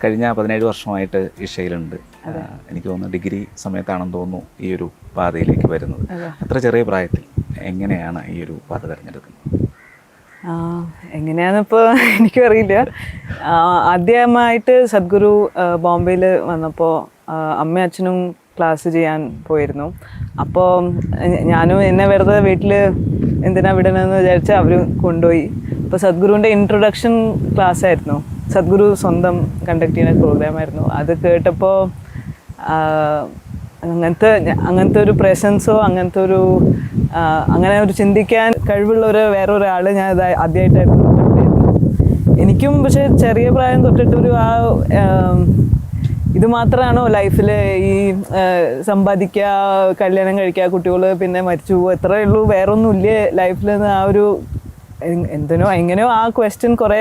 കഴിഞ്ഞ 17 വർഷമായിട്ട് ഇഷയിലുണ്ട്. എനിക്ക് തോന്നുന്നു ഡിഗ്രി സമയത്താണെന്ന് തോന്നുന്നു ഈ ഒരു പാതയിലേക്ക് വരുന്നത്. അത്ര ചെറിയ പ്രായത്തിൽ എങ്ങനെയാണ് ഈ ഒരു പാത തിരഞ്ഞെടുക്കുന്നത്? എങ്ങനെയാണെന്നിപ്പോൾ എനിക്കും അറിയില്ല. ആദ്യമായിട്ട് സദ്ഗുരു ബോംബെയിൽ വന്നപ്പോൾ അമ്മയും അച്ഛനും ക്ലാസ് ചെയ്യാൻ പോയിരുന്നു. അപ്പോൾ ഞാനും എന്നെ വെറുതെ വീട്ടിൽ എന്തിനാ വിടണമെന്ന് വിചാരിച്ച് അവർ കൊണ്ടുപോയി. അപ്പോൾ സദ്ഗുരുവിൻ്റെ ഇൻട്രൊഡക്ഷൻ ക്ലാസ് ആയിരുന്നു. സദ്ഗുരു സ്വന്തം കണ്ടക്ട് ചെയ്യുന്ന പ്രോഗ്രാമായിരുന്നു. അത് കേട്ടപ്പോൾ അങ്ങനത്തെ ഒരു പ്രസൻസോ അങ്ങനെ ഒരു ചിന്തിക്കാൻ കഴിവുള്ള വേറൊരാൾ ഞാൻ ആദ്യമായിട്ടായിരുന്നു കണ്ടിരുന്നു. എനിക്കും പക്ഷെ ചെറിയ പ്രായം തൊട്ടിട്ടൊരു ഇത് മാത്രമാണോ ലൈഫിൽ ഈ സമ്പാദിക്കുക, കല്യാണം കഴിക്കുക, കുട്ടികൾ പിന്നെ മരിച്ചു പോകുക, എത്രയേ ഉള്ളൂ, വേറൊന്നും ഇല്ലേ ലൈഫിൽ നിന്ന് എങ്ങനെയോ ആ ക്വസ്റ്റ്യൻ കുറേ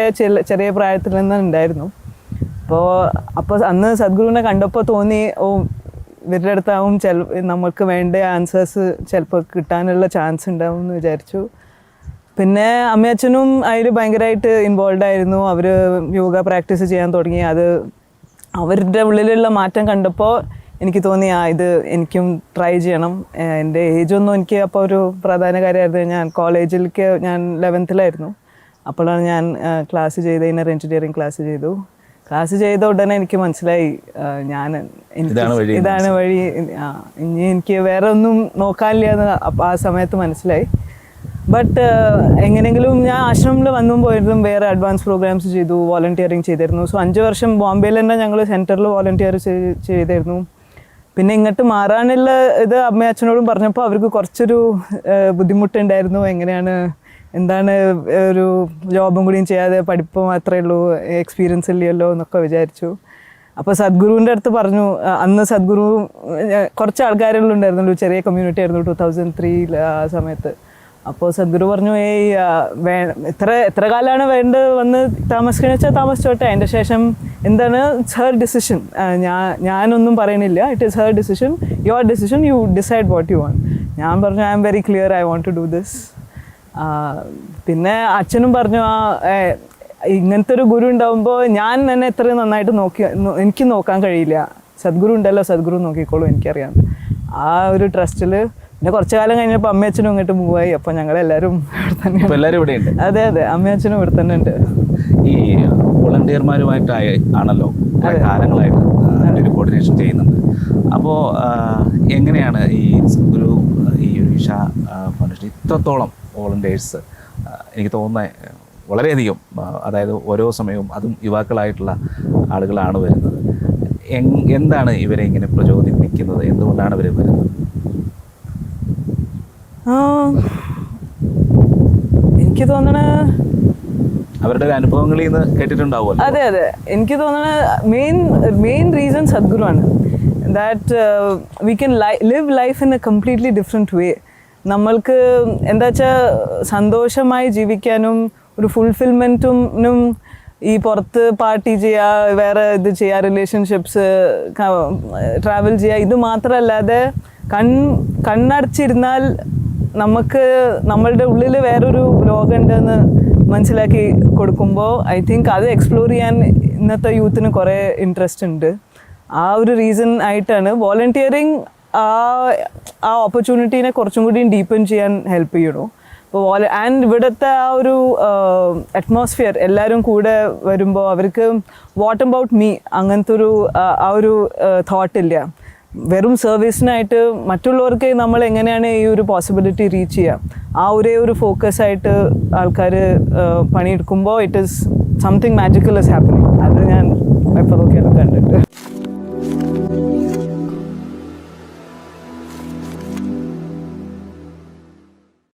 ചെറിയ പ്രായത്തിൽ നിന്ന് ഉണ്ടായിരുന്നു. അപ്പോൾ അന്ന് സദ്ഗുരുവിനെ കണ്ടപ്പോൾ തോന്നി, ഇവരുടെ അടുത്താവും നമ്മൾക്ക് വേണ്ട ആൻസേഴ്സ് ചിലപ്പോൾ കിട്ടാനുള്ള ചാൻസ് ഉണ്ടാവും എന്ന് വിചാരിച്ചു. പിന്നെ അമ്മയച്ഛനും അതിൽ ഭയങ്കരമായിട്ട് ഇൻവോൾവ് ആയിരുന്നു. അവർ യോഗ പ്രാക്ടീസ് ചെയ്യാൻ തുടങ്ങി. അത് അവരുടെ ഉള്ളിലുള്ള മാറ്റം കണ്ടപ്പോൾ എനിക്ക് തോന്നി ഇത് എനിക്കും ട്രൈ ചെയ്യണം. എൻ്റെ ഏജൊന്നും എനിക്ക് അപ്പോൾ ഒരു പ്രധാന കാര്യമായിരുന്നു. ഞാൻ കോളേജിലേക്ക് ഞാൻ 11th അപ്പോഴാണ് ഞാൻ ക്ലാസ് ചെയ്ത് ഇന്നർ എഞ്ചിനീയറിംഗ് ക്ലാസ് ചെയ്ത ഉടനെ എനിക്ക് മനസ്സിലായി ഇതാണ് വഴി, ഇനി എനിക്ക് വേറെ ഒന്നും നോക്കാനില്ല എന്ന് ആ സമയത്ത് മനസ്സിലായി. ബട്ട് എങ്ങനെയെങ്കിലും ഞാൻ ആശ്രമിൽ വന്നും പോയിരുന്നു, വേറെ അഡ്വാൻസ് പ്രോഗ്രാംസ് ചെയ്തു, വോളണ്ടിയറിങ് ചെയ്തിരുന്നു. സോ 5 വർഷം ബോംബെയിൽ തന്നെ ഞങ്ങൾ സെൻറ്ററിൽ വോളണ്ടിയർ ചെയ്തിരുന്നു. പിന്നെ ഇങ്ങോട്ട് മാറാനുള്ള ഇത് അമ്മയും അച്ഛനോടും പറഞ്ഞപ്പോൾ അവർക്ക് കുറച്ചൊരു ബുദ്ധിമുട്ടുണ്ടായിരുന്നു. എന്താണ് ഒരു ജോബും കൂടിയും ചെയ്യാതെ പഠിപ്പ് മാത്രമേ ഉള്ളൂ, എക്സ്പീരിയൻസ് ഇല്ലല്ലോ എന്നൊക്കെ വിചാരിച്ചു. അപ്പോൾ സദ്ഗുരുവിൻ്റെ അടുത്ത് പറഞ്ഞു. അന്ന് സദ്ഗുരു കുറച്ച് ആൾക്കാരുണ്ടായിരുന്നുള്ളൂ, ചെറിയ കമ്മ്യൂണിറ്റി ആയിരുന്നു 2003 ആ സമയത്ത്. അപ്പോൾ സദ്ഗുരു പറഞ്ഞു, എത്ര കാലമാണ് വന്ന് താമസിക്കണമെന്ന് വെച്ചാൽ താമസിച്ചോട്ടെ, അതിൻ്റെ ശേഷം എന്താണ് ഇറ്റ്സ് ഹെർ ഡിസിഷൻ, ഞാനൊന്നും പറയണില്ല, it is her decision, your decision, you decide what you want. ഞാൻ പറഞ്ഞു, I'm very clear, I want to do this. പിന്നെ അച്ഛനും പറഞ്ഞു, ഇങ്ങനത്തെ ഒരു ഗുരു ഉണ്ടാകുമ്പോൾ ഞാൻ എന്നെ എത്രയും നന്നായിട്ട് എനിക്ക് നോക്കാൻ കഴിയില്ല, സദ്ഗുരു ഉണ്ടല്ലോ, സദ്ഗുരു നോക്കിക്കോളൂ, എനിക്കറിയാം. ആ ഒരു ട്രസ്റ്റിൽ പിന്നെ കുറച്ചു കാലം കഴിഞ്ഞപ്പോൾ അമ്മയച്ഛനും ഇങ്ങോട്ട് മൂവായി. അപ്പോൾ ഞങ്ങളെല്ലാവരും ഇവിടെ തന്നെയാണ്. അതെ, അമ്മയച്ഛനും ഇവിടെ തന്നെ ഉണ്ട്. ഈ വോളണ്ടിയർമാരുമായിട്ടായി ആണല്ലോ കാലങ്ങളായിട്ട് ഒരു കോർഡിനേഷൻ ചെയ്യുന്നുണ്ട്. അപ്പോൾ എങ്ങനെയാണ് ഈ സദ്ഗുരു ഈ ഒരു ഇഷ ഫൗണ്ടേഷൻ ഇത്രത്തോളം വോളണ്ടിയേഴ്സ്, എനിക്ക് തോന്നുന്നത് വളരെയധികം, അതായത് ഓരോ സമയവും അതും യുവാക്കളായിട്ടുള്ള ആളുകളാണ് വരുന്നത്. എന്താണ് ഇവരെ ഇങ്ങനെ പ്രചോദിപ്പിക്കുന്നത്? എന്തുകൊണ്ടാണ് ഇവർ വരുന്നത്? എനിക്ക് തോന്നണ അവരുടെ അനുഭവങ്ങളിൽ നിന്ന് കേട്ടിട്ടുണ്ടാവുമല്ലോ. അതെ, എനിക്ക് തോന്നണ മെയിൻ റീസൺ സദ്ഗുരു ആണ്. That we can live life in A completely different വേ. നമ്മൾക്ക് എന്താ വെച്ചാൽ സന്തോഷമായി ജീവിക്കാനും ഒരു ഫുൾഫിൽമെൻറ്റിനും ഈ പുറത്ത് പാർട്ടി ചെയ്യുക, വേറെ ഇത് ചെയ്യുക, റിലേഷൻഷിപ്സ്, ട്രാവൽ ചെയ്യുക, ഇത് മാത്രമല്ലാതെ കണ്ണടച്ചിരുന്നാൽ നമുക്ക് നമ്മളുടെ ഉള്ളിൽ വേറൊരു ലോകമുണ്ടെന്ന് മനസ്സിലാക്കി കൊടുക്കുമ്പോൾ ഐ തിങ്ക് അത് എക്സ്പ്ലോർ ചെയ്യാൻ ഇന്നത്തെ യൂത്തിന് കുറേ ഇൻട്രസ്റ്റ് ഉണ്ട്. ആ ഒരു റീസൺ ആയിട്ടാണ് വോളണ്ടിയറിങ് ആ ഓപ്പർച്യൂണിറ്റീനെ കുറച്ചും കൂടി ഡീപ്പൻ ചെയ്യാൻ ഹെൽപ്പ് ചെയ്യണു. അപ്പോൾ ഇവിടുത്തെ ആ ഒരു അറ്റ്മോസ്ഫിയർ എല്ലാവരും കൂടെ വരുമ്പോൾ അവർക്ക് വാട്ട് അബൌട്ട് മീ അങ്ങനത്തെ ഒരു തോട്ടില്ല. വെറും സർവീസിനായിട്ട് മറ്റുള്ളവർക്ക് നമ്മൾ എങ്ങനെയാണ് ഈ ഒരു പോസിബിലിറ്റി റീച്ച് ചെയ്യുക, ആ ഒരു ഫോക്കസ് ആയിട്ട് ആൾക്കാർ പണിയെടുക്കുമ്പോൾ it is something magical is happening. അത് ഞാൻ എപ്പോൾ നോക്കിയാലും കണ്ടിട്ട്.